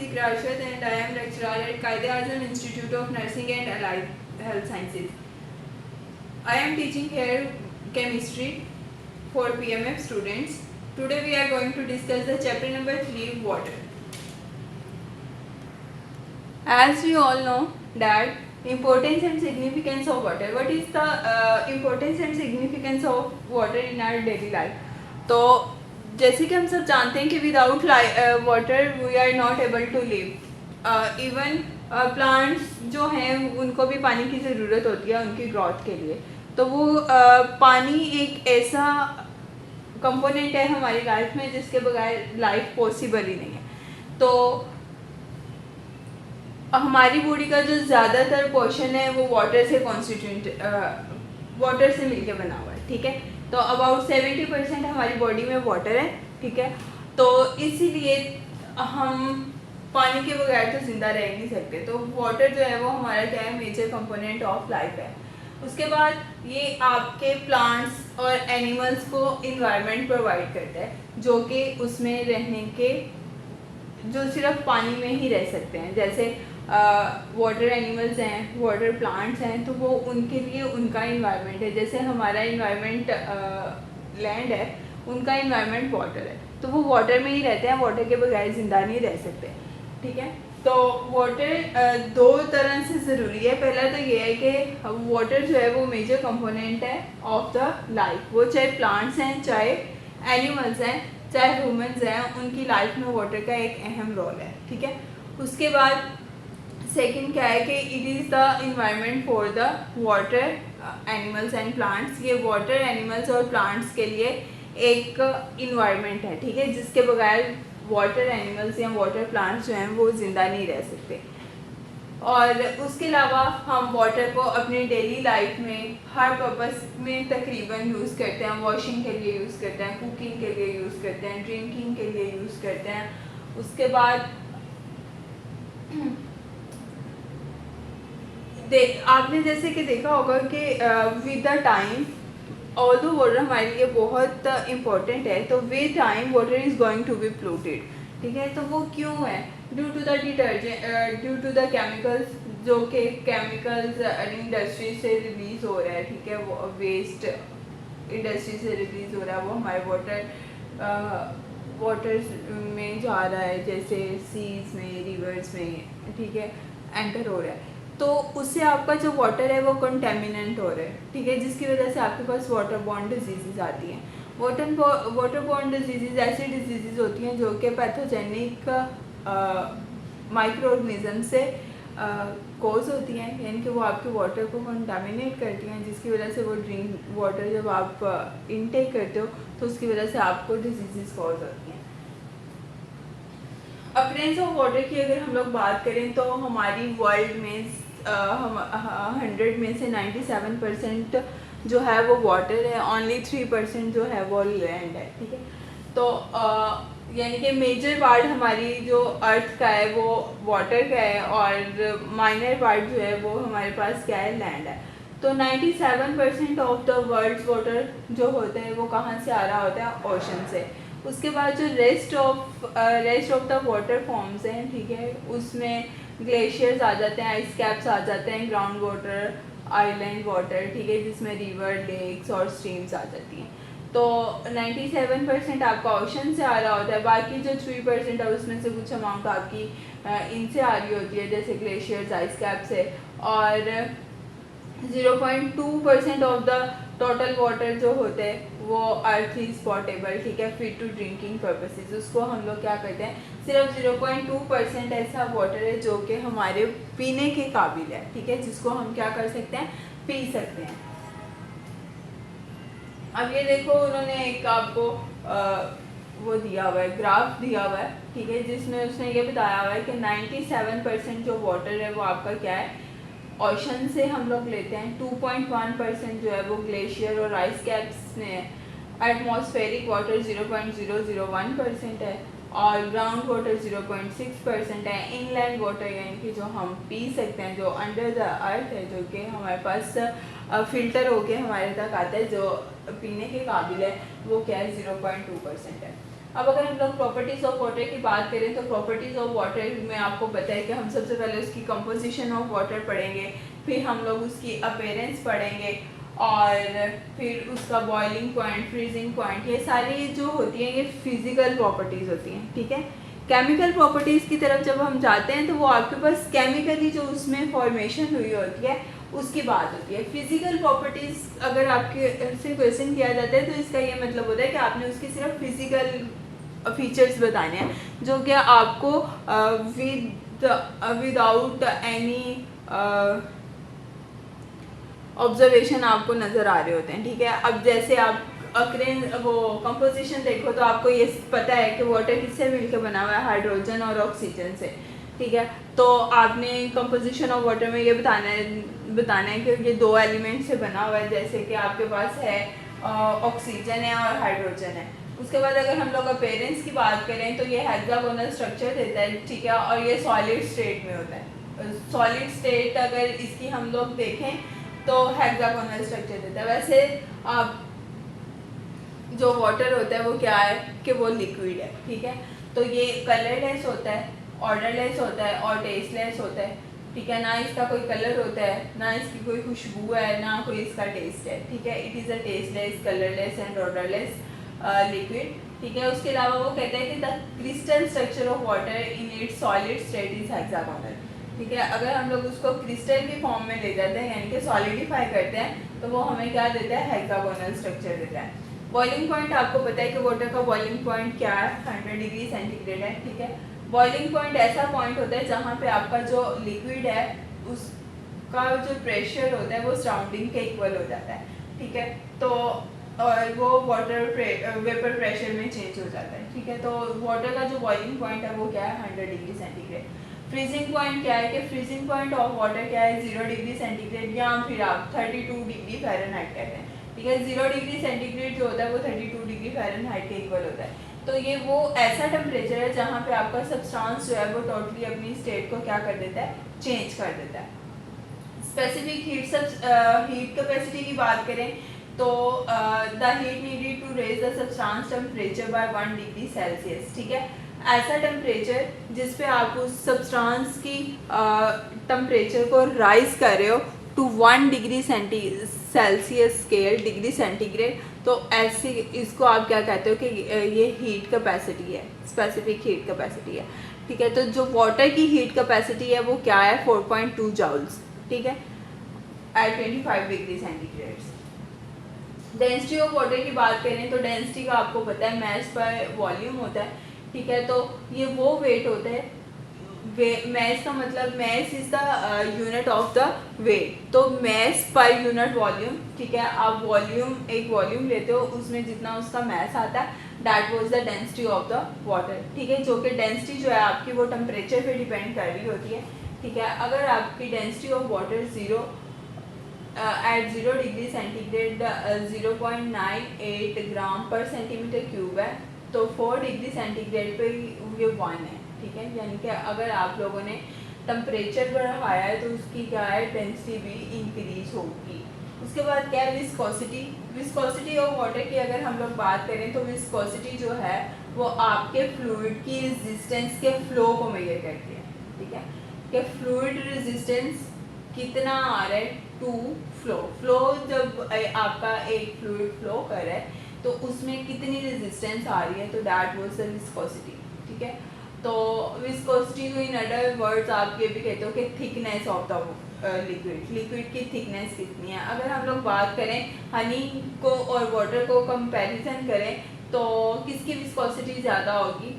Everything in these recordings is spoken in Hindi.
Asik Rashid and I am lecturer at Quaid-e-Azam Institute of Nursing and Allied Health Sciences. I am teaching here chemistry for PMF students. Today we are going to discuss the chapter number 3, water. As we all know that importance and significance of water. What is the importance and significance of water in our daily life? तो जैसे कि हम सब जानते हैं कि without water we are not able to live. Even plants जो हैं उनको भी पानी की ज़रूरत होती है उनकी ग्रोथ के लिए. तो वो पानी एक ऐसा कंपोनेंट है हमारी लाइफ में जिसके बगैर लाइफ पॉसिबल ही नहीं है. तो हमारी बॉडी का जो ज़्यादातर पोर्शन है वो वाटर से वाटर से मिलके बना हुआ है. ठीक है, तो अबाउट 70% हमारी बॉडी में वाटर है. ठीक है, तो इसीलिए हम पानी के बगैर तो ज़िंदा रह नहीं सकते. तो वाटर जो है वो हमारा क्या है, मेजर कंपोनेंट ऑफ लाइफ है. उसके बाद ये आपके प्लांट्स और एनिमल्स को इन्वायरमेंट प्रोवाइड करता है जो कि उसमें रहने के जो सिर्फ पानी में ही रह सकते हैं. जैसे वाटर एनिमल्स हैं, वाटर प्लांट्स हैं, तो वो उनके लिए उनका इन्वायरमेंट है. जैसे हमारा इन्वायरमेंट लैंड है, उनका इन्वायरमेंट वाटर है. तो वो वाटर में ही रहते हैं, वाटर के बगैर ज़िंदा नहीं रह सकते. ठीक है, तो वाटर दो तरह से ज़रूरी है. पहला तो ये है कि वाटर जो है वो मेजर कंपोनेंट है ऑफ द लाइफ. वो चाहे प्लांट्स हैं, चाहे एनिमल्स हैं, चाहे ह्यूमंस हैं, उनकी लाइफ में वाटर का एक अहम रोल है. ठीक है, उसके बाद सेकंड क्या है कि it is the environment for the water animals and plants. ये वाटर एनिमल्स और प्लांट्स के लिए एक इन्वायरमेंट है. ठीक है, जिसके बगैर वाटर एनिमल्स या वाटर प्लांट्स जो हैं वो ज़िंदा नहीं रह सकते. और उसके अलावा हम वाटर को अपने डेली लाइफ में हर पर्पस में तकरीबन यूज़ करते हैं. वॉशिंग के लिए यूज़ करते हैं, कुकिंग के लिए यूज़ करते हैं, ड्रिंकिंग के लिए यूज़ करते हैं. उसके बाद आपने जैसे कि देखा होगा कि with the time although water हमारे लिए बहुत इम्पोर्टेंट है, तो with time water is going to be polluted. ठीक है, तो वो क्यों है? Due to the detergent, due to the chemicals, जो कि केमिकल्स इंडस्ट्री से रिलीज़ हो रहा है. ठीक है, वो वेस्ट इंडस्ट्री से रिलीज़ हो रहा है, वो हमारे वाटर्स में जा रहा है, जैसे सीज में, रिवर्स में. ठीक है, एंटर हो रहा है. तो उससे आपका जो वाटर है वो कंटेमिनेंट हो रहा है. ठीक है, जिसकी वजह से आपके पास वाटर बॉर्न डिजीज़ आती हैं. वाटर बॉर्न डिजीज़ ऐसी डिजीज़ होती हैं जो कि पैथोजेनिक माइक्रो ऑर्गेनिज्म से कोज होती हैं, यानी कि वो आपके वाटर को कंटामिनेट करती हैं, जिसकी वजह से वो ड्रिंक वाटर जब आप इनटेक करते हो तो उसकी वजह से आपको डिजीज़ कॉज होती हैं. अपरेंस ऑफ वाटर की अगर हम लोग बात करें तो हमारी वर्ल्ड में हम 100 में से 97% जो है वो वाटर है, ओनली 3% जो है वो लैंड है. ठीक है, तो यानी कि मेजर पार्ट हमारी जो अर्थ का है वो वाटर का है और माइनर पार्ट जो है वो हमारे पास क्या है, लैंड है. तो 97% ऑफ द वर्ल्ड्स वाटर जो होता है वो कहाँ से आ रहा होता है, ओशन से. उसके बाद जो rest of the water forms हैं, ठीक है, उसमें ग्लेशियर्स आ जाते हैं, आइस कैप्स आ जाते हैं, ग्राउंड वाटर, आइलैंड वाटर. ठीक है, जिसमें रिवर, लेक्स और स्ट्रीम्स आ जाती हैं. तो 97% आपका ओशन से आ रहा होता है. बाकी जो 3% है उसमें से कुछ अमाउंट आपकी इनसे आ रही होती है, जैसे ग्लेशियर्स, आइस कैप से. और 0.2% ऑफ द टोटल वाटर जो होते हैं वो अर्थ इज़ पोर्टेबल. ठीक है, फिट टू ड्रिंकिंग पर्पसेस. उसको हम लोग क्या करते हैं, सिर्फ 0.2% ऐसा वाटर है जो कि हमारे पीने के काबिल है. ठीक है, जिसको हम क्या कर सकते हैं, पी सकते हैं. अब ये देखो, उन्होंने एक आपको वो दिया हुआ है, ग्राफ दिया हुआ है. ठीक है, जिसमें उसने ये बताया हुआ है कि 97% जो वाटर है वो आपका क्या है, ओशन से हम लोग लेते हैं. 2.1% जो है वो ग्लेशियर और आइस कैप्स में है. एटमॉस्फेरिक वाटर 0.001% है और ग्राउंड वाटर 0.6% है. इनलैंड वाटर यानी कि जो हम पी सकते हैं, जो अंडर द अर्थ है, जो कि हमारे पास फ़िल्टर होके हमारे तक आता है, जो पीने के काबिल है, वो क्या है, 0.2% है. अब अगर हम लोग प्रॉपर्टीज़ ऑफ वाटर की बात करें तो प्रॉपर्टीज़ ऑफ वाटर में आपको पता है कि हम सबसे पहले उसकी कंपोजिशन ऑफ वाटर पढ़ेंगे, फिर हम लोग उसकी अपीयरेंस पढ़ेंगे और फिर उसका बॉइलिंग पॉइंट, फ्रीजिंग पॉइंट, ये सारी जो होती हैं ये फिज़िकल प्रॉपर्टीज़ होती हैं, ठीक है। केमिकल प्रॉपर्टीज़ की तरफ जब हम जाते हैं तो वो आपके पास केमिकली जो उसमें फॉर्मेशन हुई होती है उसकी बात होती है। फिजिकल प्रॉपर्टीज़ अगर आपके से क्वेश्चन किया जाता है तो इसका ये मतलब होता है कि आपने उसकी सिर्फ फिजिकल फीचर्स बताने हैं जो कि आपको विदाउट एनी ऑब्जर्वेशन आपको नज़र आ रहे होते हैं, ठीक है। अब जैसे आप वो कंपोजिशन देखो तो आपको ये पता है कि वाटर किससे मिलकर बना हुआ है, हाइड्रोजन और ऑक्सीजन से, ठीक है। तो आपने कंपोजिशन ऑफ वाटर में ये बताना है कि ये दो एलिमेंट से बना हुआ है, जैसे कि आपके पास है ऑक्सीजन है और हाइड्रोजन है। उसके बाद अगर हम लोग अपीयरेंस की बात करें तो ये हेक्सागोनल स्ट्रक्चर देता है, ठीक है, और ये सॉलिड स्टेट में होता है। सॉलिड स्टेट अगर इसकी हम लोग देखें तो हेक्सागोनल स्ट्रक्चर देता है। वैसे आप जो वाटर होता है वो क्या है कि वो लिक्विड है, ठीक है। तो ये कलरलेस होता है, ऑर्डरलेस होता है और टेस्टलेस होता है, ठीक है। ना इसका कोई कलर होता है, ना इसकी कोई खुशबू है, ना कोई इसका टेस्ट है, ठीक है। It is a tasteless, colourless and odourless liquid, ठीक है। उसके अलावा वो कहते हैं कि the crystal structure of water in its solid state is hexagonal, ठीक है। अगर हम लोग उसको क्रिस्टल की फॉर्म में ले जाते हैं यानी कि सॉलिडिफाई करते हैं तो वो हमें क्या देता है, हेक्सागोनल स्ट्रक्चर देता है। बॉइलिंग पॉइंट आपको पता है कि वाटर का बॉइलिंग पॉइंट क्या है, 100 डिग्री सेंटीग्रेड है, ठीक है। बॉइलिंग पॉइंट ऐसा पॉइंट होता है जहाँ पे आपका जो लिक्विड है उसका जो प्रेशर होता है वो सराउंडिंग के इक्वल हो जाता है, ठीक है। तो और वो वाटर वेपर प्रेशर में चेंज हो जाता है, ठीक है। तो वाटर का जो बॉइलिंग पॉइंट है वो क्या है, 100 डिग्री सेंटीग्रेड। फ्रीजिंग पॉइंट क्या है कि फ्रीजिंग पॉइंट ऑफ वाटर क्या है, 0 डिग्री सेंटीग्रेड या फिर आप 32 डिग्री फ़ारेनहाइट कहते हैं, ठीक है। 0 डिग्री सेंटीग्रेड जो होता है वो 32 डिग्री फ़ारेनहाइट के इक्वल होता है। तो ये वो ऐसा टेम्परेचर है जहाँ पे आपका सब्सटेंस जो है वो टोटली अपनी स्टेट को क्या कर देता है, चेंज कर देता है। स्पेसिफिक हीट कैपेसिटी की बात करें तो the heat needed to raise the substance temperature by 1 degree Celsius, ठीक है। ऐसा टेम्परेचर जिस पे आप उस सब्सटेंस की टेम्परेचर को राइज कर रहे हो to 1 degree Celsius scale, degree centigrade, तो ऐसे इसको आप क्या कहते हो कि ये हीट कैपेसिटी है, स्पेसिफिक हीट कैपेसिटी है, ठीक है। तो जो वाटर की हीट कैपेसिटी है वो क्या है, 4.2 जूल्स, ठीक है, at 25 degree centigrade. Density of water की बात करें तो डेंसिटी का आपको पता है मैस पर वॉल्यूम होता है, ठीक है। तो ये वो वेट होता है, मैस का मतलब mass is the unit of the weight, तो मैस पर यूनिट वॉल्यूम, ठीक है। आप एक वॉल्यूम लेते हो उसमें जितना उसका मैस आता है that was the density of the water, ठीक है। जो कि डेंसिटी जो है आपकी वो टेम्परेचर पे डिपेंड कर रही होती है, ठीक है। अगर आपकी density of water at 0 degree centigrade 0.98 ग्राम पर सेंटीमीटर क्यूब है तो 4 डिग्री सेंटीग्रेड पे ये 1 है, ठीक है। यानी कि अगर आप लोगों ने टेम्परेचर बढ़ाया है तो उसकी क्या है, डेंसिटी भी इंक्रीज होगी। उसके बाद क्या है, विस्कोसिटी। विस्कोसिटी ऑफ वाटर की अगर हम लोग बात करें तो विस्कोसिटी जो है वो आपके फ्लूइड की रेजिस्टेंस के फ्लो को मेजर करती है, ठीक है। कि फ्लूइड रेजिस्टेंस कितना आ रहा है टू फ्लो जब आपका एक फ्लूइड फ्लो कर रहा है तो उसमें कितनी रेजिस्टेंस आ रही है, तो दैट वाज द विस्कोसिटी, ठीक है। तो विस्कोसिटी को इन अदर वर्ड्स आप ये भी कहते हो कि थिकनेस ऑफ द लिक्विड की थिकनेस कितनी है। अगर हम लोग बात करें हनी को और वाटर को कंपैरिजन करें तो किसकी विस्कोसिटी ज़्यादा होगी,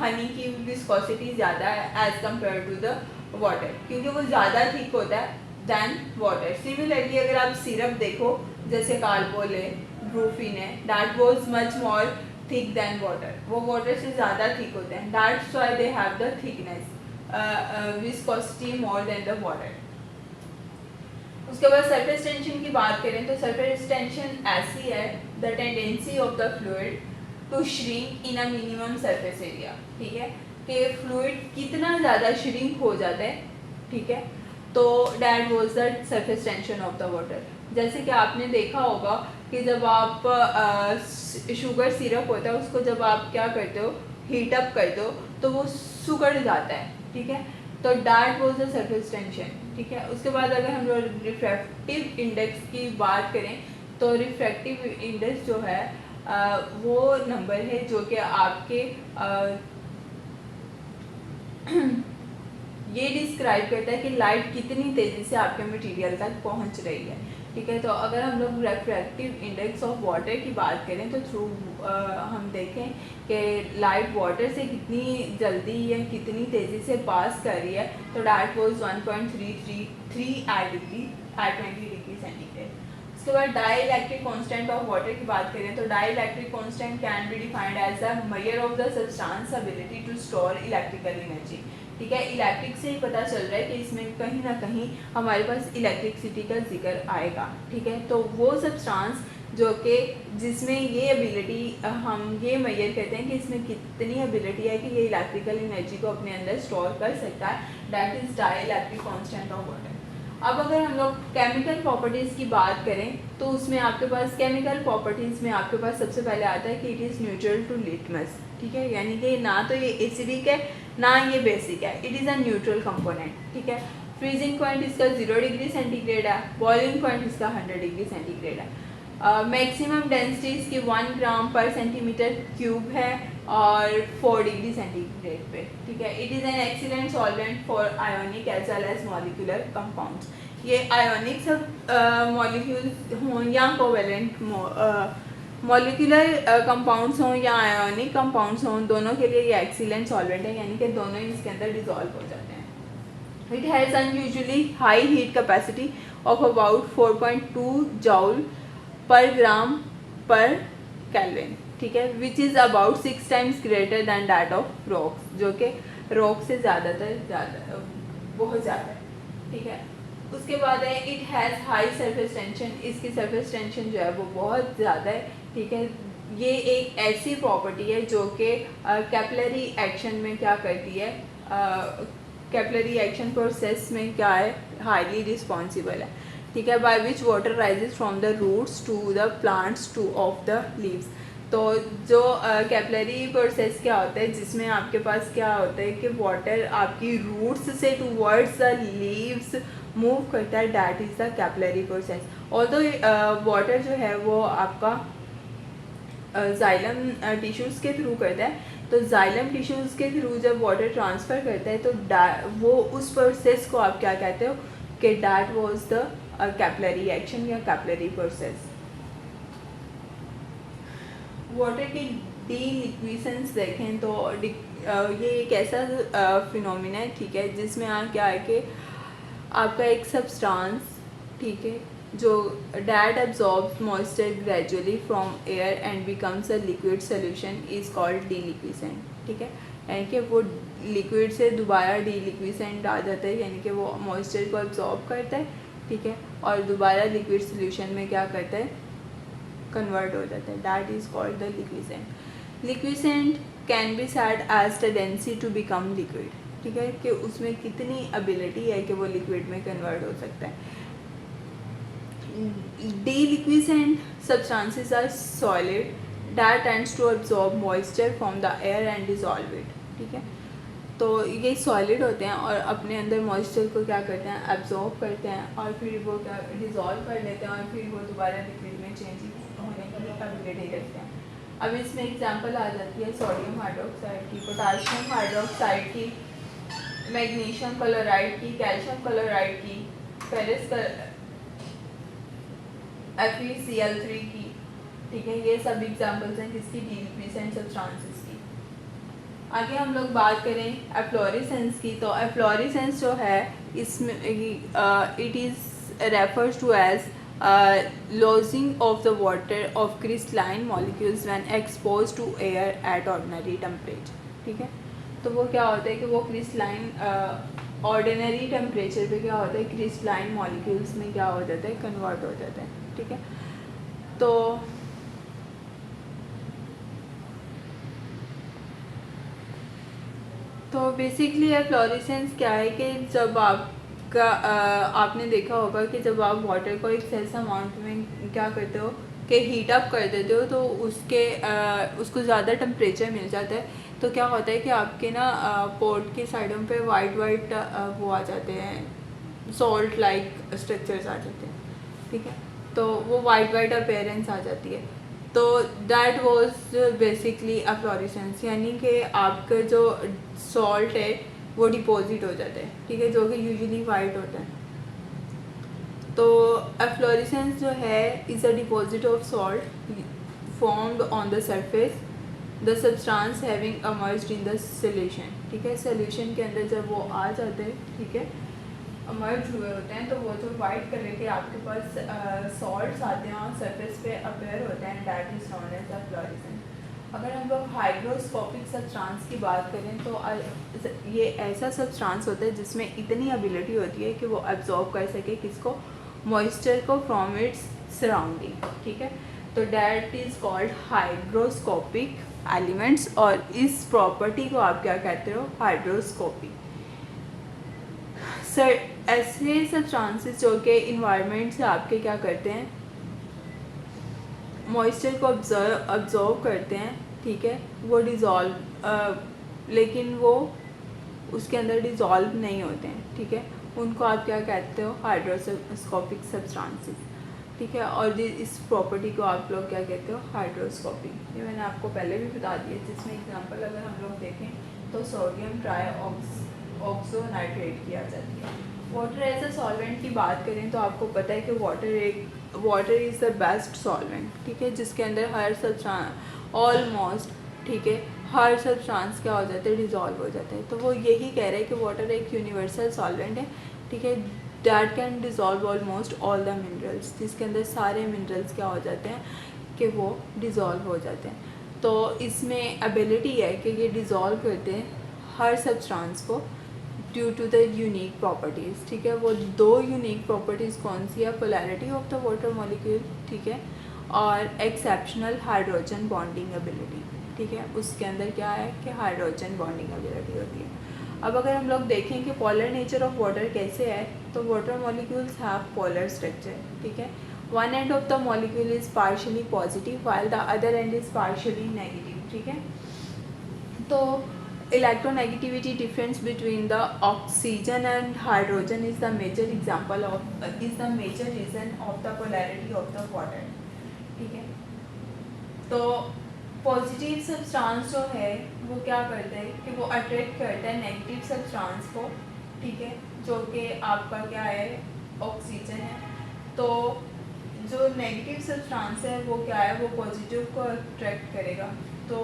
हनी की विस्कोसिटी ज़्यादा है as compare to the water, क्योंकि वो ज़्यादा थिक होता है दैन वाटर। सिमिलरली अगर आप सिरप देखो जैसे कार्बोल है, ब्रूफिन है, that was much more thick than water, वो वाटर से ज़्यादा थिक होते हैं, that's why they have the thickness viscosity more than the water. उसके बाद सरफेस टेंशन की बात करें तो सरफेस टेंशन ऐसी है, the tendency of the fluid to shrink in a minimum surface area, ठीक है। कि फ्लूइड कितना ज़्यादा श्रिंक हो जाता है, ठीक है, तो that was the surface tension of the water. जैसे कि आपने देखा होगा कि जब आप शुगर सिरप होता है उसको जब आप क्या करते हो, हीट अप करते हो तो वो सुगड़ जाता है, ठीक है। तो that was the surface tension, ठीक है। उसके बाद अगर हम लोग रिफ्रैक्टिव इंडेक्स की बात करें तो रिफ्रैक्टिव इंडेक्स जो है वो नंबर है जो कि आपके ये डिस्क्राइब करता है कि लाइट कितनी तेज़ी से आपके मटेरियल तक पहुंच रही है, ठीक है। तो अगर हम लोग रिफ्रैक्टिव इंडेक्स ऑफ वाटर की बात करें तो थ्रू हम देखें कि लाइट वाटर से कितनी जल्दी या कितनी तेज़ी से पास कर रही है, तो that was 1.333 at 20 degree centigrade. उसके बाद डाइइलेक्ट्रिक कांस्टेंट ऑफ वाटर की बात करें तो dielectric constant can be defined as the measure of the substance ability to store electrical energy, ठीक है। इलेक्ट्रिक से ही पता चल रहा है कि इसमें कहीं ना कहीं हमारे पास इलेक्ट्रिसिटी का जिक्र आएगा, ठीक है। तो वो सब्सटेंस जो कि जिसमें ये एबिलिटी हम ये मेजर करते हैं कि इसमें कितनी एबिलिटी है कि ये इलेक्ट्रिकल एनर्जी को अपने अंदर स्टोर कर सकता है, that is dielectric constant of water. अब अगर हम लोग केमिकल प्रॉपर्टीज़ की बात करें तो उसमें आपके पास केमिकल प्रॉपर्टीज़ में आपके पास सबसे पहले आता है कि it is neutral to litmus, ठीक है। यानी कि ना तो ये एसिडिक है ना ये बेसिक है, it is a neutral component, ठीक है। फ्रीजिंग पॉइंट इसका 0 डिग्री सेंटीग्रेड है, बॉइलिंग पॉइंट इसका 100 डिग्री सेंटीग्रेड है। मैक्सिमम डेंसिटी इसकी 1 ग्राम पर सेंटीमीटर क्यूब है और 4 डिग्री सेंटीग्रेड पे, ठीक है। It is an excellent solvent for ionic as well as molecular compounds. ये आयोनिक सब मॉलिक्यूल्स हों या कोवेलेंट मॉलिक्यूलर कंपाउंड्स हों या आयोनिक कंपाउंड्स हों, दोनों के लिए ये एक्सीलेंट सॉल्वेंट है, यानी कि दोनों ही इसके अंदर डिजॉल्व हो जाते हैं। It has unusually high heat capacity of about 4.2 जॉल पर ग्राम पर केल्विन, ठीक है, which is about 6 times greater than that of rocks, जो कि रॉक से ज़्यादा बहुत ज़्यादा है, ठीक है। उसके बाद है it has high surface tension, इसकी सरफेस टेंशन जो है वो बहुत ज़्यादा है, ठीक है। ये एक ऐसी प्रॉपर्टी है जो कि कैपिलरी एक्शन में क्या करती है, कैपिलरी एक्शन प्रोसेस में क्या है, हाईली रिस्पॉन्सिबल है, ठीक है। By which water rises from the roots to the plants to of the leaves. तो जो कैपिलरी प्रोसेस क्या होता है जिसमें आपके पास क्या होता है कि वाटर आपकी रूट्स से टूवर्ड्स द लीव्स मूव करता है, that is the capillary process. Although water जो है वो आपका जाइलम टिश्यूज़ के थ्रू करता है, तो जाइलम टिश्यूज़ के थ्रू जब वाटर ट्रांसफ़र करता है तो वो उस प्रोसेस को आप क्या कहते हो कि that was the capillary action या कैपिलरी प्रोसेस। वाटर की डीलिक्विसेंस देखें तो ये एक ऐसा फिनोमिना है, ठीक है, जिसमें क्या है कि आपका एक सब्सटेंस, ठीक है, जो that absorbs moisture gradually from air and becomes a liquid solution is called deliquescent, ठीक है। यानी कि वो लिक्विड से दोबारा डीलिक्विसेंट आ जाता है, यानी कि वो मॉइस्चर को एब्जॉर्ब करता है, ठीक है, और दोबारा लिक्विड सोल्यूशन में क्या करता है, कन्वर्ट हो जाता है, that is called the liquescent. Liquescent can be said as tendency to become liquid, ठीक है, कि उसमें कितनी एबिलिटी है कि वो लिक्विड में कन्वर्ट हो सकता है। Deliquescent substances are solid that tends to absorb moisture from the air and dissolve it, ठीक है। तो ये सॉलिड होते हैं और अपने अंदर मॉइस्चर को क्या करते हैं, एब्जॉर्ब करते हैं और फिर वो क्या डिज़ोल्व कर लेते हैं और फिर वो दोबारा लिक्विड में चेंज होने की एबिलिटी रखते हैं। अब इसमें एग्जांपल आ जाती है सोडियम हाइड्रोक्साइड की, पोटाशियम हाइड्रोक्साइड की, मैग्नीशियम क्लोराइड की, कैल्शियम क्लोराइड की, फेरस FeCl3 की, ठीक है। ये सब एग्जांपल्स हैं किसकी, डीलिक्विसेंट सब्सटेंसेस की। आगे हम लोग बात करें एफ्लोरेसेंस की, तो एफ्लोरेसेंस जो है इसमें it is refers to as lodging of the water of crystalline molecules when expose to air at ordinary temperature, ठीक है। तो वो क्या होता है कि वो क्रिस्टलाइन ऑर्डिनरी टेम्परेचर पे क्या होता है, क्रिस्टलाइन मॉलिक्यूल्स में क्या हो जाता है, कन्वर्ट हो जाता है, ठीक है। तो बेसिकली एफ्लोरेसेंस क्या है कि जब आपका आपने देखा होगा कि जब आप वाटर को एक सेल्स अमाउंट में क्या करते हो, के हीट अप कर देते हो तो उसको ज़्यादा टेम्परेचर मिल जाता है, तो क्या होता है कि आपके ना पोर्ट के साइडों पे वाइट वो आ जाते हैं, सॉल्ट लाइक स्ट्रक्चर्स आ जाते हैं, ठीक है। तो वो वाइट अपीयरेंस आ जाती है। तो दैट वाज बेसिकली अफ्लोरेसेंस, यानी कि आपका जो सॉल्ट है वो डिपॉजिट हो जाता है, ठीक है, जो कि यूजुअली वाइट होता है। तो एफ्लोरेसेंस जो है is a deposit of salt formed on the surface the substance having emerged in the solution, ठीक है। सोल्यूशन के अंदर जब वो आ जाते हैं, ठीक है, अमर्ज हुए होते हैं, तो वो जो वाइट कलर के आपके पास सॉल्ट्स आते हैं और सरफेस पे अपेयर होते हैं, that is known as efflorescence. अगर हम लोग हाइग्रोस्कोपिक सब्सटेंस की बात करें तो ये ऐसा सब्सटेंस होता है जिसमें इतनी एबिलिटी होती है कि वो एब्जॉर्ब कर सके किसको, मॉइस्चर को फ्रॉम इट्स सराउंडिंग, ठीक है। तो that is called hygroscopic elements, और इस प्रॉपर्टी को आप क्या कहते हो, हाइड्रोस्कोपी। सर ऐसे सब्सटेंसेस जो कि इन्वायरमेंट से आपके क्या करते हैं, मॉइस्चर को अब्जॉर्व करते हैं, ठीक है, वो डिज़ोल्व लेकिन वो उसके अंदर डिज़ोल्व नहीं होते हैं, ठीक है, उनको आप क्या कहते हो, हाइड्रोस्कोपिक सब्सटेंसेस, ठीक है। और इस प्रॉपर्टी को आप लोग क्या कहते हो, हाइड्रोस्कोपी। ये मैंने आपको पहले भी बता दिया, जिसमें एग्जांपल अगर हम लोग देखें तो सोडियम ट्राईऑक्सो नाइट्रेट की आ जाती है। वाटर एज अ सॉल्वेंट की बात करें तो आपको पता है कि water is the best solvent, ठीक है, जिसके अंदर हर सब्सटेंस ऑलमोस्ट, ठीक है, हर सब्सटेंस क्या हो जाता है, डिज़ोल्व हो जाता है। तो वो यही कह रहे हैं कि वाटर एक यूनिवर्सल सॉल्वेंट है, ठीक है, that can dissolve almost all the minerals, जिसके अंदर सारे मिनरल्स क्या हो जाते हैं कि वो डिज़ोल्व हो जाते हैं। तो इसमें एबिलिटी है कि ये डिज़ोल्व करते हैं हर सब्सटेंस को due to the unique properties, ठीक है। वो दो यूनिक प्रॉपर्टीज़ कौन सी है, polarity of the water molecule, ठीक है, और एक्सेप्शनल हाइड्रोजन बॉन्डिंग एबिलिटी, ठीक है। उसके अंदर क्या है कि हाइड्रोजन बॉन्डिंग एबिलिटी होती है। अब अगर हम लोग देखें कि पोलर नेचर ऑफ वाटर कैसे है, तो water molecules have polar structure, ठीक है। One end of the molecule is partially positive while the other and is partially negative, ठीक है। तो electronegativity difference between the oxygen and hydrogen is the major reason of the polarity of the water, ठीक है। तो पॉजिटिव सब्सटेंस जो है वो क्या करते हैं कि वो अट्रैक्ट करता है नेगेटिव सब्सटेंस को, ठीक है, जो कि आपका क्या है, ऑक्सीजन है। तो जो नेगेटिव सब्सटेंस है वो क्या है, वो पॉजिटिव को अट्रैक्ट करेगा। तो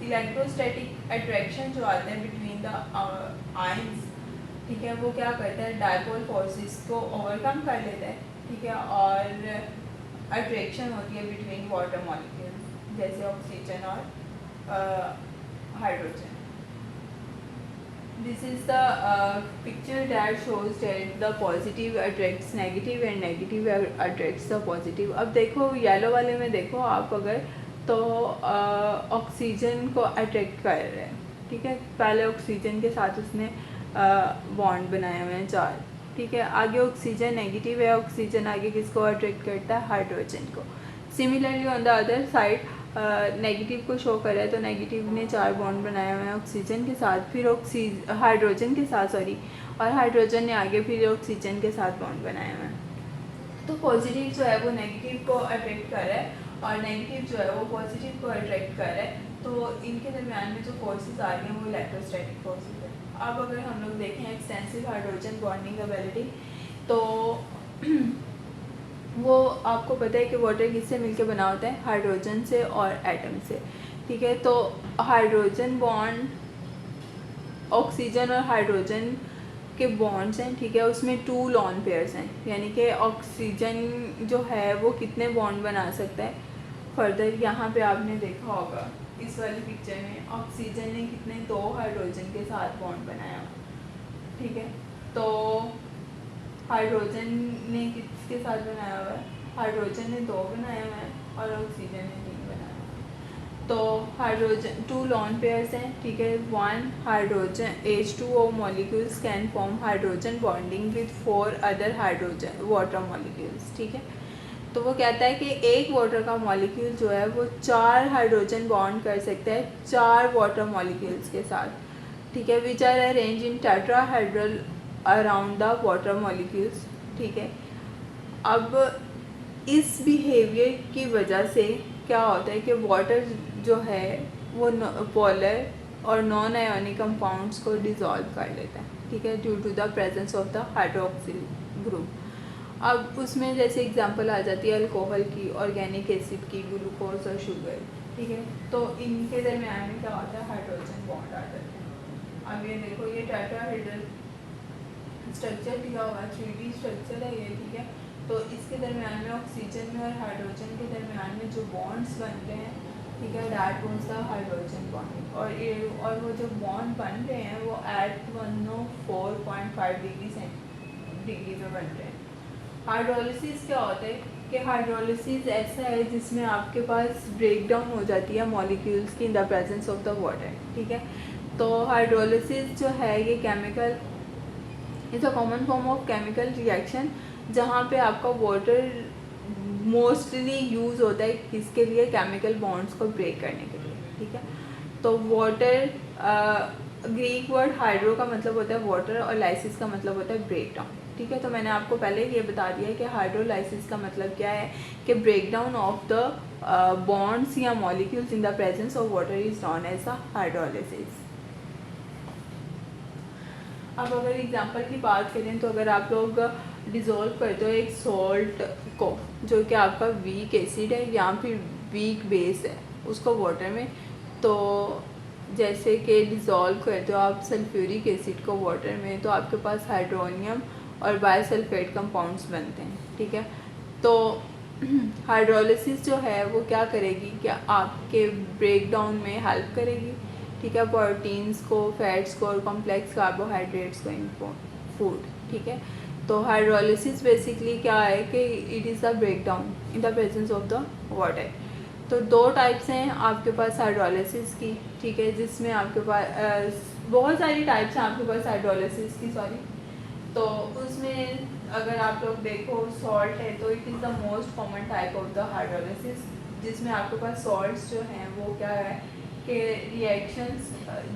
इलेक्ट्रोस्टैटिक अट्रैक्शन जो आता है बिटवीन द आयंस, ठीक है, वो क्या करता है, डायपोल फोर्सेस को ओवरकम कर लेता है, ठीक है, और अट्रैक्शन होती है बिटवीन वाटर मॉलिक्यूल्स जैसे ऑक्सीजन और hydrogen. This is the picture that shows that the positive attracts negative and negative attracts the positive. अब देखो येलो वाले में देखो आप अगर, तो ऑक्सीजन को अट्रैक्ट कर रहे हैं, ठीक है, पहले ऑक्सीजन के साथ उसने बॉन्ड बनाए हुए हैं 4, ठीक है। आगे ऑक्सीजन नेगेटिव है, ऑक्सीजन आगे किसको अट्रैक्ट करता है, हाइड्रोजन को। Similarly on the other side negative को शो कर रहा है, तो नेगेटिव ने 4 बॉन्ड बनाए हुए हैं ऑक्सीजन के साथ, फिर हाइड्रोजन के साथ और हाइड्रोजन ने आगे फिर ऑक्सीजन के साथ बॉन्ड बनाए हुए हैं। तो पॉजिटिव जो है वो नेगेटिव को अट्रैक्ट कर रहा है और नेगेटिव जो है वो पॉजिटिव को अट्रैक्ट कर रहा है। तो इनके दरमियान में जो फोर्सेस आ रही हैं वो इलेक्ट्रोस्टैटिक फोर्सेस है। अब अगर हम लोग देखें एक्सटेंसिव हाइड्रोजन बॉन्डिंग एबिलिटी, तो वो आपको पता है कि वाटर किससे मिलके बना होता है, हाइड्रोजन से और एटम से, ठीक है। तो हाइड्रोजन बॉन्ड ऑक्सीजन और हाइड्रोजन के बॉन्ड्स हैं, ठीक है, उसमें 2 लॉन पेयर्स हैं, यानी कि ऑक्सीजन जो है वो कितने बॉन्ड बना सकता है फर्दर। यहाँ पे आपने देखा होगा इस वाली पिक्चर में ऑक्सीजन ने कितने 2 हाइड्रोजन के साथ बॉन्ड बनाया, ठीक है। तो हाइड्रोजन ने किसके साथ बनाया हुआ है, हाइड्रोजन ने 2 बनाया हुआ है और ऑक्सीजन ने 3 बनाया हुआ है। तो हाइड्रोजन 2 लॉन पेयर्स हैं, ठीक है। 1 hydrogen H2O molecules can form hydrogen bonding with 4 other hydrogen water molecules, ठीक है। तो वो कहता है कि एक वाटर का मॉलिक्यूल जो है वो 4 हाइड्रोजन बॉन्ड कर सकता है 4 वाटर मॉलिक्यूल्स के साथ, ठीक है, which are arrange in tetrahedral around the water molecules, ठीक है। अब इस बिहेवियर की वजह से क्या होता है कि वाटर जो है वो पोलर और नॉन आयोनिक कंपाउंड्स को डिज़ोल्व कर लेता है, ठीक है, due to the presence of the hydroxyl group. अब उसमें जैसे एग्जांपल आ जाती है अल्कोहल की, ऑर्गेनिक एसिड की, ग्लूकोज और शुगर, ठीक है। तो इनके दरमियान में क्या होता है, हाइड्रोजन बॉन्ड आ जाता है। अब ये देखो, ये टेट्राहेड्रल स्ट्रक्चर दिया हुआ है, 3D स्ट्रक्चर है ये, ठीक है। तो इसके दरमियान में ऑक्सीजन में और हाइड्रोजन के दरमियान में जो बॉन्ड्स बनते हैं, ठीक है, that was the hydrogen bond. और वो जो बॉन्ड बन रहे हैं वो एट 104.5 डिग्री पे बन रहे हैं। हाइड्रोलिसिस क्या होता है कि हाइड्रोलिसिस ऐसा है जिसमें आपके पास ब्रेक डाउन हो जाती है मॉलिक्यूल्स की इन the presence of the water, ठीक है। तो हाइड्रोलिसिस जो है ये chemical is a common form of chemical reaction जहाँ पे आपका वाटर मोस्टली यूज़ होता है किसके लिए, केमिकल बॉन्ड्स को ब्रेक करने के लिए, ठीक है। तो वाटर, ग्रीक वर्ड हाइड्रो का मतलब होता है वाटर और लाइसिस का मतलब होता है ब्रेक डाउन, ठीक है। तो मैंने आपको पहले ये बता दिया कि हाइड्रोलाइसिस का मतलब क्या है कि break down of the bonds या molecules in the presence of water is known as a hydrolysis. अब अगर एग्जांपल की बात करें तो अगर आप लोग डिज़ोल्व करते हो एक सॉल्ट को जो कि आपका वीक एसिड है या फिर वीक बेस है उसको वाटर में, तो जैसे कि डिज़ोल्व करते हो आप सल्फ्यूरिक एसिड को वाटर में, तो आपके पास हाइड्रोनियम और बायसल्फेट कंपाउंड्स बनते हैं, ठीक है। तो हाइड्रोलिसिस जो है वो क्या करेगी, क्या आपके ब्रेक डाउन में हेल्प करेगी, ठीक है, प्रोटीन्स को, फैट्स को और कॉम्प्लेक्स कार्बोहाइड्रेट्स को इन फूड, ठीक है। तो हाइड्रोलिसिस बेसिकली क्या है कि it is the break down in the presence of the water. तो 2 टाइप्स हैं आपके पास हाइड्रोलिसिस की, ठीक है, जिसमें आपके पास बहुत सारी टाइप्स हैं आपके पास हाइड्रोलिसिस की, सॉरी। तो उसमें अगर आप लोग देखो सॉल्ट है तो it is the most common type of the hydrolysis, जिसमें आपके पास सॉल्ट्स जो हैं वो क्या है कि रिएक्शंस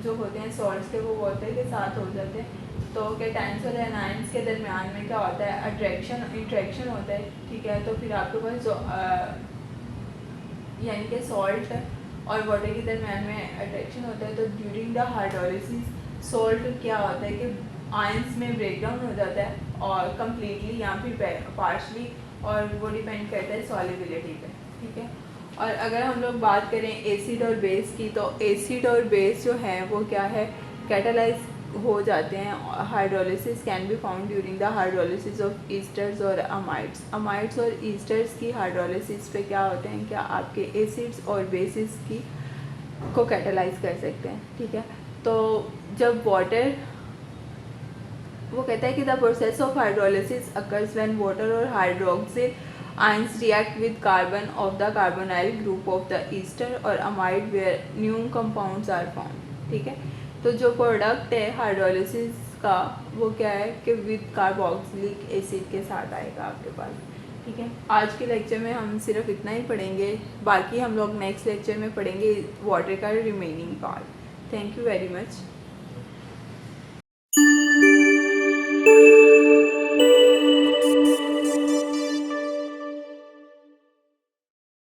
जो होते हैं सॉल्ट्स के वो वाटर के साथ हो जाते हैं। तो कैटायंस और एनायंस के दरमियान में क्या होता है, इंट्रैक्शन होता है, ठीक है। तो फिर आपके पास जो यानी कि सॉल्ट और वाटर के दरमियान में अट्रैक्शन होता है। तो ड्यूरिंग द हाइड्रोलिसिस सॉल्ट क्या होता है कि आयंस में ब्रेक डाउन हो जाता है और कम्प्लीटली या फिर पार्शली, और वो डिपेंड करता है सॉल्युबिलिटी पे, ठीक है। और अगर हम लोग बात करें एसिड और बेस की, तो एसिड और बेस जो है वो क्या है, कैटालाइज हो जाते हैं। Hydrolysis can be found during the hydrolysis of esters और अमाइड्स और ईस्टर्स की हाइड्रोलिसिस पे क्या होते हैं, क्या आपके एसिड्स और बेसिस की को कैटालाइज कर सकते हैं, ठीक है। तो जब वाटर, वो कहता है कि the process of hydrolysis occurs when water और hydroxyl ions react with carbon of the carbonyl group of the ester और amide where new compounds are found, ठीक है। तो जो प्रोडक्ट है हाइड्रोलिसिस का वो क्या है कि विद कार्बोक्सिलिक एसिड के साथ आएगा आपके पास, ठीक है। आज के लेक्चर में हम सिर्फ इतना ही पढ़ेंगे, बाकी हम लोग नेक्स्ट लेक्चर में पढ़ेंगे वाटर का remaining part. Thank you very much.